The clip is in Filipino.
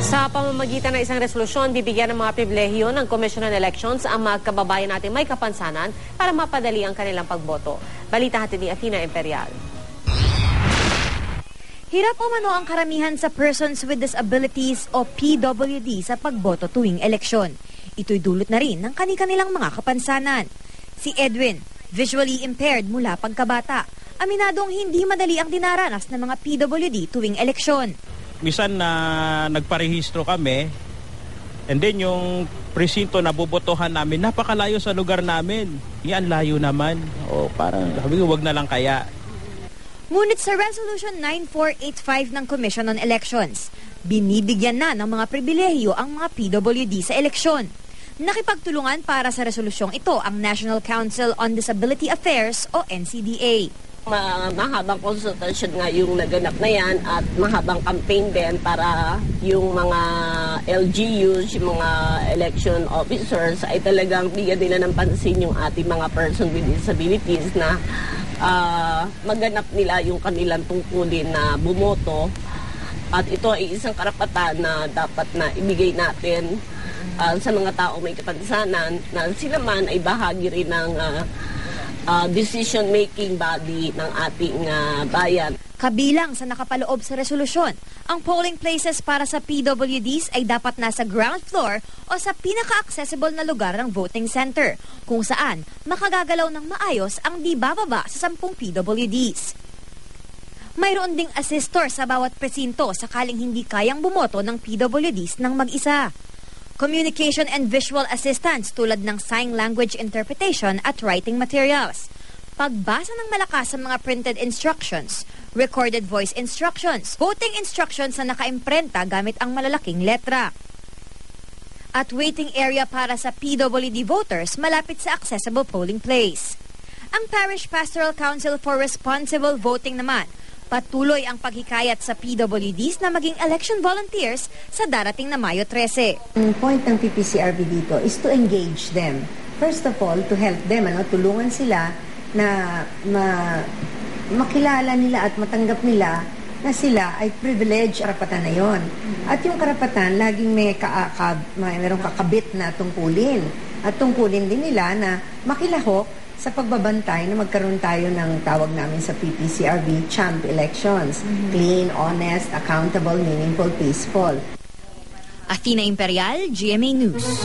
Sa pamamagitan ng isang resolusyon, bibigyan ng mga pribilehiyo ng Commission on Elections ang mga kababayan natin may kapansanan para mapadali ang kanilang pagboto. Balita hatid ni Athena Imperial. Hirap umano ang karamihan sa Persons with Disabilities o PWD sa pagboto tuwing eleksyon. Ito'y dulot na rin ng kani-kanilang mga kapansanan. Si Edwin, visually impaired mula pagkabata, aminadong hindi madali ang dinaranas ng mga PWD tuwing eleksyon. Minsan na nagparehistro kami, and then yung presinto na bobotohan namin, napakalayo sa lugar namin. Yan, layo naman. O parang sabi ko, wag na lang kaya. Ngunit sa Resolution 9485 ng Commission on Elections, binibigyan na ng mga pribilehiyo ang mga PWD sa eleksyon. Nakipagtulungan para sa resolusyong ito ang National Council on Disability Affairs o NCDA. Mahabang konsultasyon nga yung naganap na yan at mahabang campaign din para yung mga LGUs, yung mga election officers ay talagang bigyan nila ng pansin yung ating mga person with disabilities na maganap nila yung kanilang tungkulin na bumoto. At ito ay isang karapatan na dapat na ibigay natin sa mga tao may kapansanan na sila man ay bahagi rin ng decision-making body ng ating bayan. Kabilang sa nakapaloob sa resolusyon, ang polling places para sa PWDs ay dapat nasa ground floor o sa pinaka-accessible na lugar ng voting center, kung saan makagagalaw ng maayos ang di bababa sa 10 PWDs. Mayroon ding assistor sa bawat presinto sakaling hindi kayang bumoto ng PWDs ng mag-isa. Communication and visual assistance tulad ng sign language interpretation at writing materials. Pagbasa ng malakas sa mga printed instructions, recorded voice instructions, voting instructions na nakaimprenta gamit ang malalaking letra. At waiting area para sa PWD voters malapit sa accessible polling place. Ang Parish Pastoral Council for Responsible Voting naman, patuloy ang paghikayat sa PWDs na maging election volunteers sa darating na Mayo 13. Ang point ng PPCRB dito is to engage them. First of all, to help them, tulungan sila na makilala nila at matanggap nila na sila ay privilege, karapatan na yon. At yung karapatan, laging mayroong kakabit na tungkulin. At tungkulin din nila na makilahok sa pagbabantay na magkaroon tayo ng tawag namin sa PPCRB, champ elections. Clean, honest, accountable, meaningful, peaceful. Athena Imperial, GMA News.